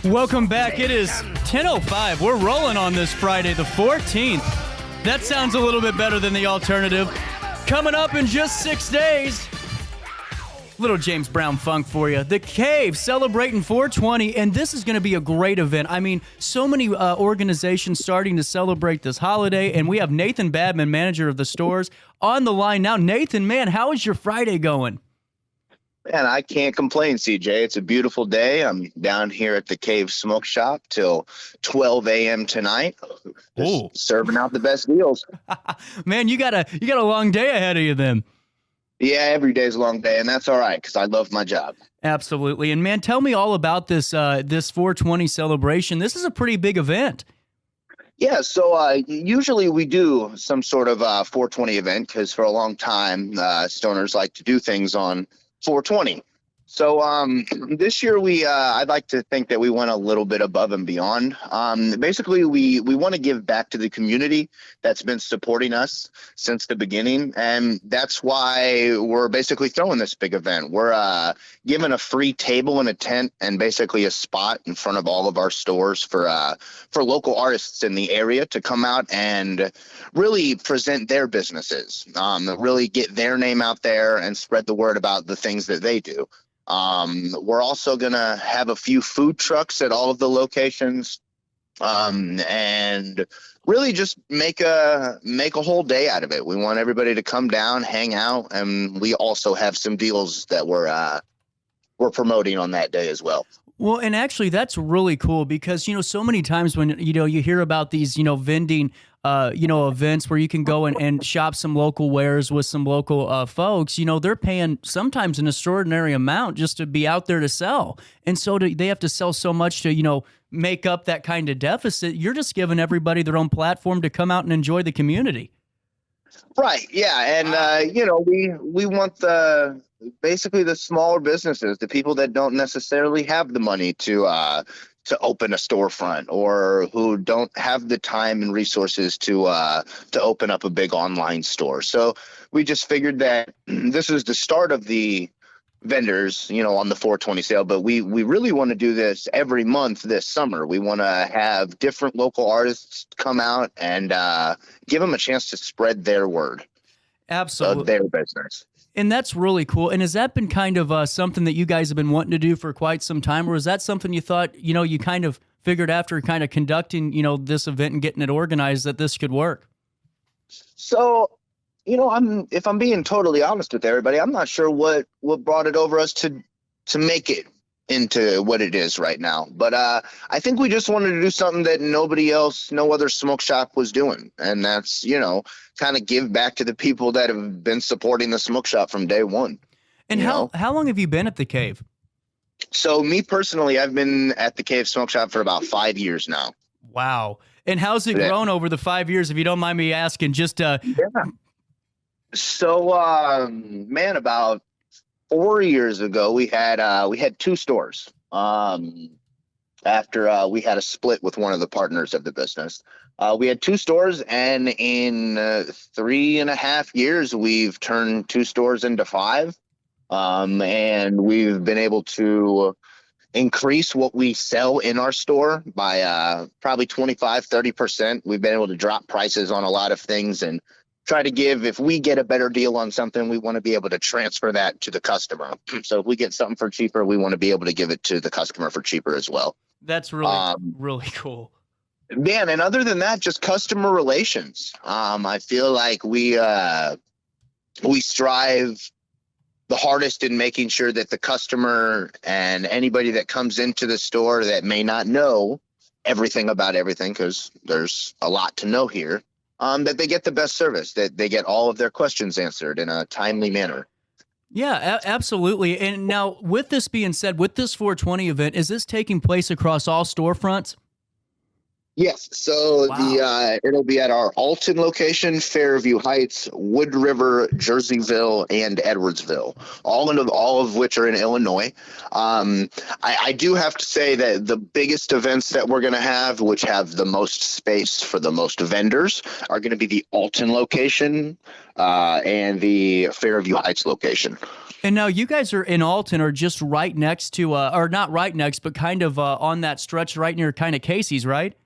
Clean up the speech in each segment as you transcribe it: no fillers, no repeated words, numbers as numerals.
Welcome back. It is 10:05. We're rolling on this Friday, the 14th. That sounds a little bit better than the alternative. Coming up in just 6 days, little James Brown funk for you. The Cave celebrating 420, and this is going to be a great event. I mean, so many organizations starting to celebrate this holiday, and we have Nathan Badman, manager of the stores, on the line now. Nathan, man, how is your Friday going? Man, I can't complain, CJ. It's a beautiful day. I'm down here at the Cave Smoke Shop till 12 a.m. tonight, just serving out the best deals. Man, you got a long day ahead of you then. Yeah, every day's a long day, and that's all right because I love my job. Absolutely. And man, tell me all about this 420 celebration. This is a pretty big event. Yeah, so usually we do some sort of 420 event because for a long time, stoners like to do things on 420. So this year I'd like to think that we went a little bit above and beyond. Basically, we want to give back to the community that's been supporting us since the beginning, and that's why we're basically throwing this big event. We're giving a free table and a tent and basically a spot in front of all of our stores for local artists in the area to come out and really present their businesses, really get their name out there and spread the word about the things that they do. We're also going to have a few food trucks at all of the locations, and really just make a whole day out of it. We want everybody to come down, hang out, and we also have some deals that we're promoting on that day as well. Well, and actually that's really cool because, so many times when, you hear about these, vending, events where you can go and shop some local wares with some local folks, they're paying sometimes an extraordinary amount just to be out there to sell. And so they have to sell so much to, make up that kind of deficit. You're just giving everybody their own platform to come out and enjoy the community. Right. Yeah. And, we want basically the smaller businesses, the people that don't necessarily have the money to open a storefront or who don't have the time and resources to open up a big online store. So we just figured that this is the start of the vendors, on the 420 sale, but we really want to do this every month this summer. We want to have different local artists come out and give them a chance to spread their word. Absolutely. Of their business. And that's really cool. And has that been kind of something that you guys have been wanting to do for quite some time? Or is that something you thought, you kind of figured after kind of conducting, this event and getting it organized that this could work? So, if I'm being totally honest with everybody, I'm not sure what brought it over us to make it into what it is right now. But I think we just wanted to do something that no other smoke shop was doing. And that's, kind of give back to the people that have been supporting the smoke shop from day one. And how long have you been at the Cave? So me personally, I've been at the Cave Smoke Shop for about 5 years now. Wow. And how's it grown over the 5 years, if you don't mind me asking? Just Yeah. So man, about 4 years ago, we had two stores. After we had a split with one of the partners of the business. We had two stores, and in 3.5 years, we've turned two stores into five. And we've been able to increase what we sell in our store by probably 25-30%. We've been able to drop prices on a lot of things and try to if we get a better deal on something, we want to be able to transfer that to the customer. So if we get something for cheaper, we want to be able to give it to the customer for cheaper as well. That's really, really cool. Man, and other than that, just customer relations. I feel like we strive the hardest in making sure that the customer and anybody that comes into the store that may not know everything about everything, because there's a lot to know here, that they get the best service, that they get all of their questions answered in a timely manner. Yeah, absolutely. And now, with this being said, with this 420 event, is this taking place across all storefronts? Yes. So it'll be at our Alton location, Fairview Heights, Wood River, Jerseyville, and Edwardsville, all of which are in Illinois. I do have to say that the biggest events that we're going to have, which have the most space for the most vendors, are going to be the Alton location and the Fairview Heights location. And now you guys are in Alton, or just right next to, or not right next, but kind of on that stretch right near kind of Casey's, right?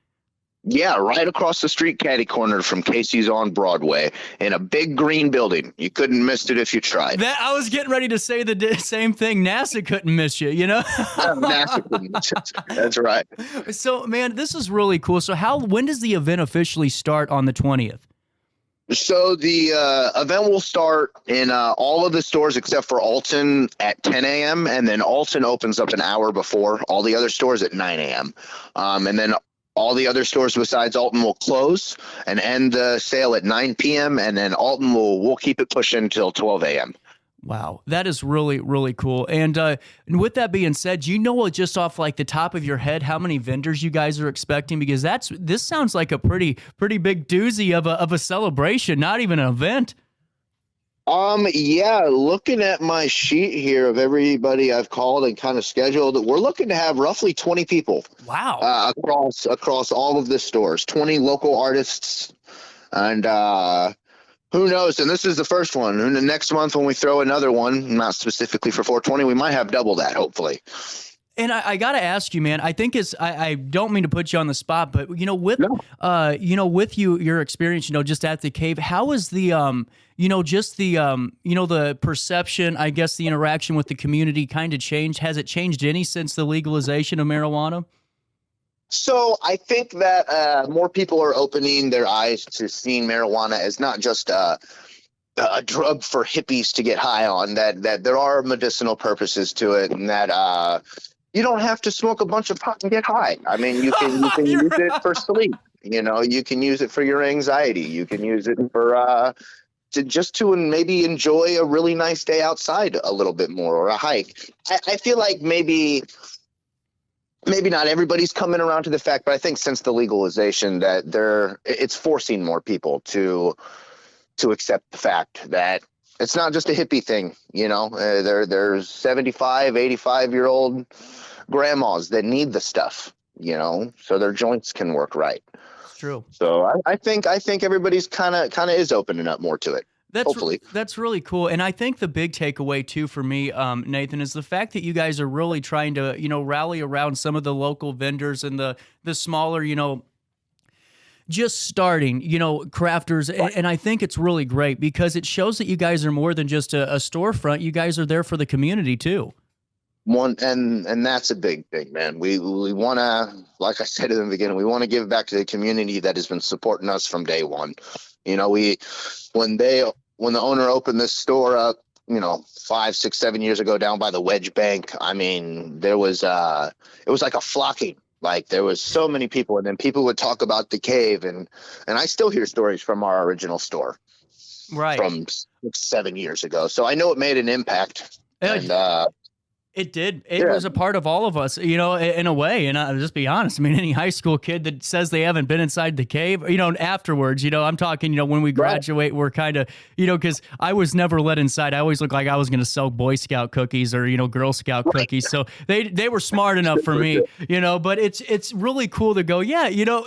Yeah, right across the street, catty corner from Casey's on Broadway, in a big green building. You couldn't miss it if you tried. That I was getting ready to say the same thing. NASA couldn't miss you, you know? NASA couldn't miss it. That's right. So, man, this is really cool. So when does the event officially start on the 20th? So the event will start in all of the stores except for Alton at 10 a.m. And then Alton opens up an hour before all the other stores at 9 a.m. And then all the other stores besides Alton will close and end the sale at 9 p.m. And then Alton we'll keep it pushing until 12 a.m. Wow, that is really, really cool. And with that being said, do you know just off like the top of your head how many vendors you guys are expecting? Because this sounds like a pretty big doozy of a celebration, not even an event. Yeah, looking at my sheet here of everybody I've called and kind of scheduled, we're looking to have roughly 20 people. Wow. Across all of the stores, 20 local artists, and who knows? And this is the first one. And the next month when we throw another one, not specifically for 420, we might have double that, hopefully. And I got to ask you, man, I think I don't mean to put you on the spot, but with your experience, just at the cave, how is the the perception, I guess the interaction with the community kind of changed? Has it changed any since the legalization of marijuana? So I think that more people are opening their eyes to seeing marijuana as not just a drug for hippies to get high on, that there are medicinal purposes to it, and that you don't have to smoke a bunch of pot and get high. I mean, you can use it for sleep. You can use it for your anxiety. You can use it for to maybe enjoy a really nice day outside a little bit more, or a hike. I feel like maybe not everybody's coming around to the fact, but I think since the legalization that it's forcing more people to accept the fact that it's not just a hippie thing. There's 75, 85-year-old grandmas that need the stuff, so their joints can work right. True. So I think everybody's kind of is opening up more to it. Hopefully. That's really cool. And I think the big takeaway too for me, Nathan, is the fact that you guys are really trying to, rally around some of the local vendors and the smaller, just starting, crafters. And I think it's really great because it shows that you guys are more than just a storefront. You guys are there for the community too. And that's a big thing, man. We want to, like I said in the beginning, we want to give back to the community that has been supporting us from day one. When the owner opened this store up, 5, 6, 7 years ago down by the Wedge Bank, I mean, it was like a flocking. Like there was so many people, and then people would talk about the cave, and I still hear stories from our original store, right, from 6, 7 years ago. So I know it made an impact, and it did. It was a part of all of us, in a way. And I'll just be honest. I mean, any high school kid that says they haven't been inside the cave, afterwards, I'm talking, when we graduate, we're kind of, because I was never let inside. I always looked like I was going to sell Boy Scout cookies or, Girl Scout cookies. So they were smart enough for me, but it's really cool to go,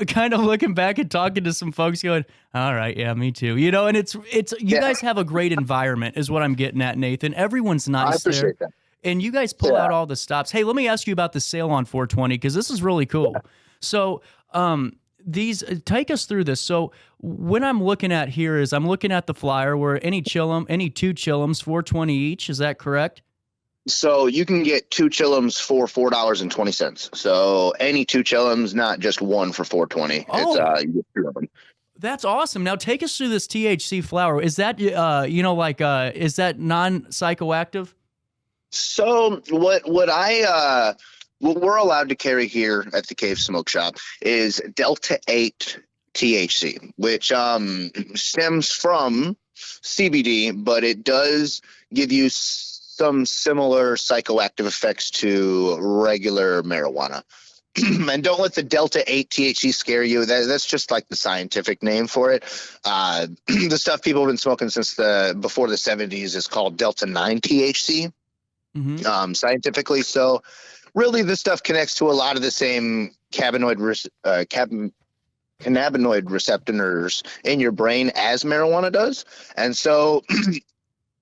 kind of looking back and talking to some folks going, all right, yeah, me too. And it's you guys have a great environment is what I'm getting at, Nathan. Everyone's nice. I appreciate that. And you guys pull out all the stops. Hey, let me ask you about the sale on 420 because this is really cool. So take us through this. So when I'm looking at here is I'm looking at the flyer where any two chillums, 420 each. Is that correct? So you can get 2 chillums for $4.20. So any 2 chillums, not just one for $4.20. Oh. You get 2 of them. That's awesome. Now take us through this THC flower. Is that is that non-psychoactive? So what we're allowed to carry here at the Cave Smoke Shop is Delta 8 THC, which stems from CBD, but it does give you some similar psychoactive effects to regular marijuana. And don't let the Delta 8 THC scare you. That's just like the scientific name for it. The stuff people have been smoking since before the 70s is called Delta 9 THC. Mm-hmm. Scientifically. So really this stuff connects to a lot of the same cannabinoid receptors in your brain as marijuana does. And so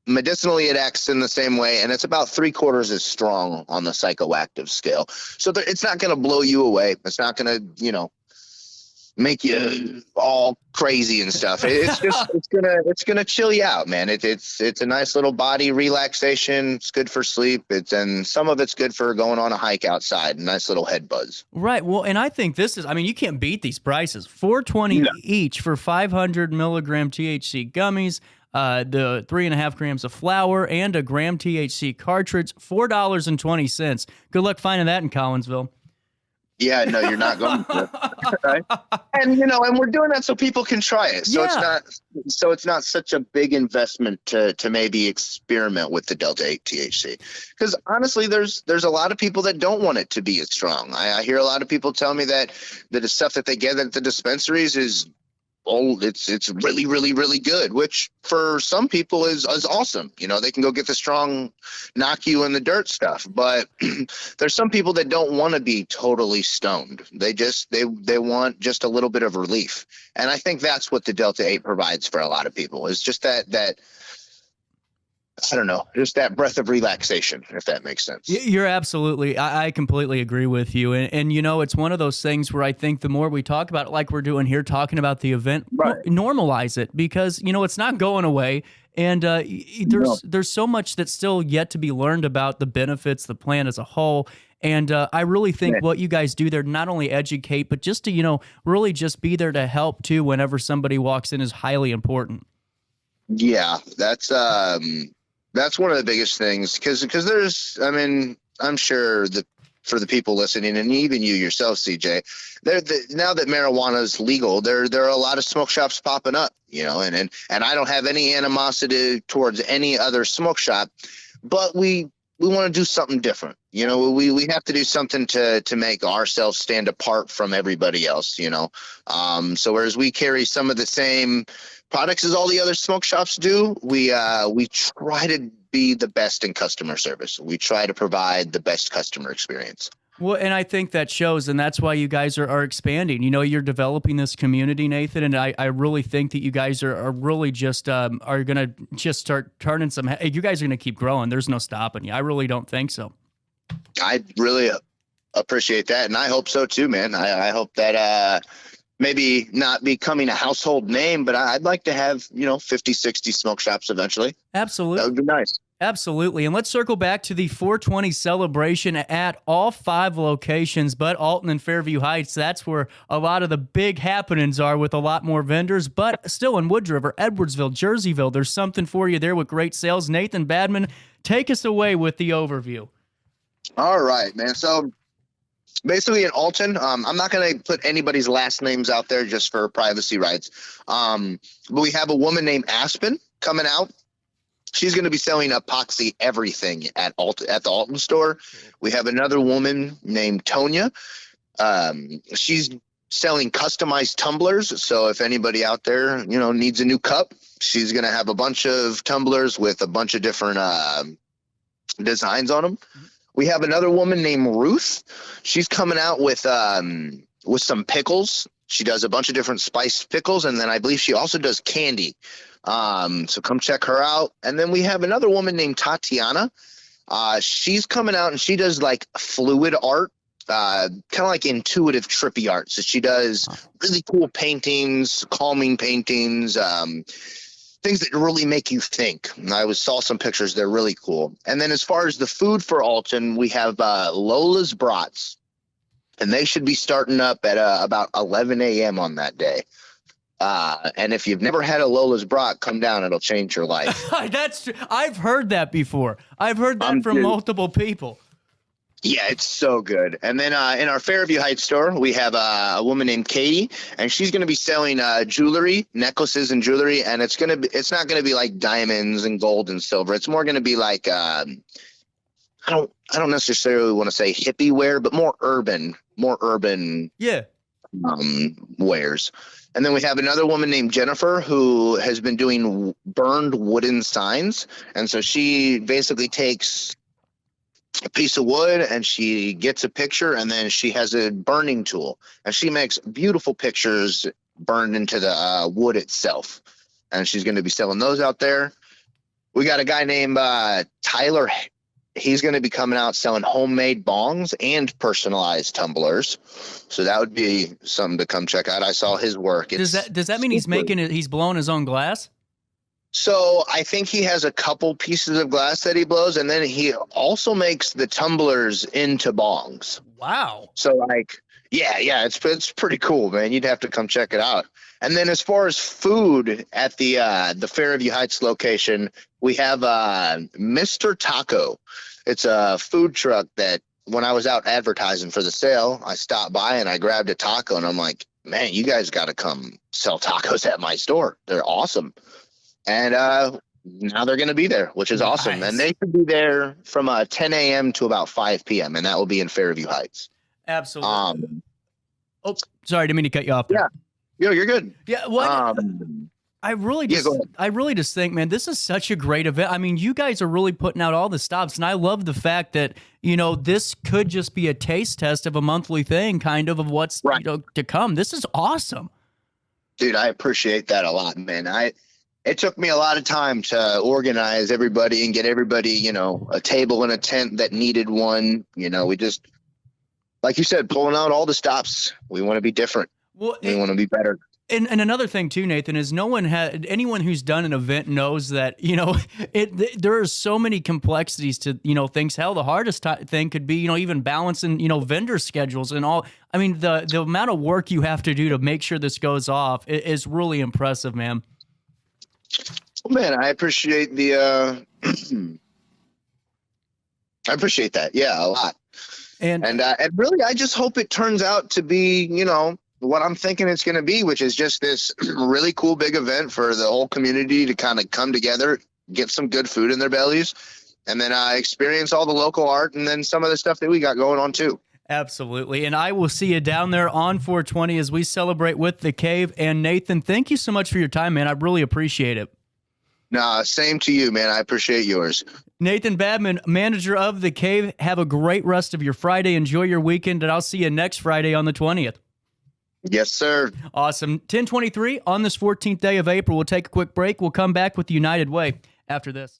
medicinally it acts in the same way, and it's about 3/4 as strong on the psychoactive scale. So it's not going to blow you away. It's not going to, make you all crazy and stuff. It's gonna chill you out, man. It's a nice little body relaxation. It's good for sleep. And some of it's good for going on a hike outside. Nice little head buzz. Right. Well, and I think you can't beat these prices. $4.20 each for 500 milligram THC gummies, the 3.5 grams of flour, and a gram THC cartridge. $4.20. Good luck finding that in Collinsville. Yeah, no, you're not going to. Right? And and we're doing that so people can try it. So it's not such a big investment to maybe experiment with the Delta 8 THC. Because honestly, there's a lot of people that don't want it to be as strong. I hear a lot of people tell me that the stuff that they get at the dispensaries is it's really, really, really good, which for some people is awesome. They can go get the strong, knock you in the dirt stuff. But there's some people that don't want to be totally stoned. They want just a little bit of relief. And I think that's what the Delta 8 provides for a lot of people, is just that I don't know, just that breath of relaxation, if that makes sense. You're absolutely, I completely agree with you. And it's one of those things where I think the more we talk about it, like we're doing here, talking about the event, right, normalize it, because, it's not going away. And there's so much that's still yet to be learned about the benefits, the plan as a whole. And I really think what you guys do there, not only educate, but just to, really just be there to help too, whenever somebody walks in, is highly important. Yeah, that's one of the biggest things, because I'm sure that for the people listening, and even you yourself, CJ, now that marijuana is legal, there are a lot of smoke shops popping up, and I don't have any animosity towards any other smoke shop, but we want to do something different. We have to do something to make ourselves stand apart from everybody else, so whereas we carry some of the same products as all the other smoke shops do, we try to be the best in customer service. We try to provide the best customer experience. Well, and I think that shows, and that's why you guys are expanding. You're developing this community, Nathan, and I really think that you guys are really just are going to just start turning some. You guys are going to keep growing. There's no stopping you. I really don't think so. I really appreciate that, and I hope so too, man. I hope that maybe not becoming a household name, but I'd like to have, 50, 60 smoke shops eventually. Absolutely. That would be nice. Absolutely. And let's circle back to the 420 celebration at all 5 locations, but Alton and Fairview Heights, that's where a lot of the big happenings are, with a lot more vendors, but still in Wood River, Edwardsville, Jerseyville, there's something for you there with great sales. Nathan Badman, take us away with the overview. All right, man. So basically in Alton, I'm not going to put anybody's last names out there just for privacy rights. But we have a woman named Aspen coming out. She's going to be selling epoxy everything at the Alton store. We have another woman named Tonya. She's selling customized tumblers. So if anybody out there, needs a new cup, she's going to have a bunch of tumblers with a bunch of different designs on them. We have another woman named Ruth. She's coming out with some pickles. She does a bunch of different spiced pickles, and then I believe she also does candy. So come check her out. And then we have another woman named Tatiana. She's coming out and she does like fluid art, kind of like intuitive, trippy art. So she does really cool paintings, calming paintings, things that really make you think. And I saw some pictures. They're really cool. And then as far as the food for Alton, we have Lola's Brats, and they should be starting up at about 11 a.m. on that day. And if you've never had a Lola's Brat, come down. It'll change your life. I've heard that before. I've heard that from multiple people. Yeah, it's so good. And then in our Fairview Heights store, we have a woman named Katie, and she's going to be selling jewelry, necklaces and jewelry. And it's not going to be like diamonds and gold and silver. It's more going to be like, I don't necessarily want to say hippie wear, but more urban. Yeah. Wares. And then we have another woman named Jennifer who has been doing burned wooden signs. And so she basically takes a piece of wood and she gets a picture, and then she has a burning tool, and she makes beautiful pictures burned into the wood itself. And she's going to be selling those out there. We got a guy named Tyler. He's going to be coming out selling homemade bongs and personalized tumblers. So that would be something to come check out. I saw his work. Does that mean he's blowing his own glass? So I think he has a couple pieces of glass that he blows, and then he also makes the tumblers into bongs. Wow. So like, yeah, it's pretty cool, man. You'd have to come check it out. And then as far as food at the Fairview Heights location, we have Mr. Taco. It's a food truck that when I was out advertising for the sale, I stopped by and I grabbed a taco, and I'm like, man, you guys got to come sell tacos at my store. They're awesome. And now they're going to be there, which is awesome. Nice. And they could be there from 10 a.m. to about 5 p.m., and that will be in Fairview Heights. Absolutely. Sorry, didn't mean to cut you off there. Yeah, you're good. Yeah, I really just think, man, this is such a great event. I mean, you guys are really putting out all the stops, and I love the fact that, this could just be a taste test of a monthly thing, kind of what's right. To come. This is awesome. Dude, I appreciate that a lot, man. It took me a lot of time to organize everybody and get everybody, a table and a tent that needed one. We just, like you said, pulling out all the stops. We want to be different. Well, we want to be better. And another thing too, Nathan, is anyone who's done an event knows that, there are so many complexities to, things. Hell, the hardest thing could be, even balancing, vendor schedules and all. I mean, the amount of work you have to do to make sure this goes off is really impressive, man. Well, man, I appreciate I appreciate that. Yeah, a lot. And really, I just hope it turns out to be, what I'm thinking it's going to be, which is just this really cool big event for the whole community to kind of come together, get some good food in their bellies, and then experience all the local art and then some of the stuff that we got going on too. Absolutely. And I will see you down there on 420 as we celebrate with the Cave. And Nathan, thank you so much for your time, man. I really appreciate it. Nah, same to you, man. I appreciate yours. Nathan Badman, manager of the Cave. Have a great rest of your Friday. Enjoy your weekend, and I'll see you next Friday on the 20th. Yes, sir. Awesome. 1023 on this 14th day of April. We'll take a quick break. We'll come back with the United Way after this.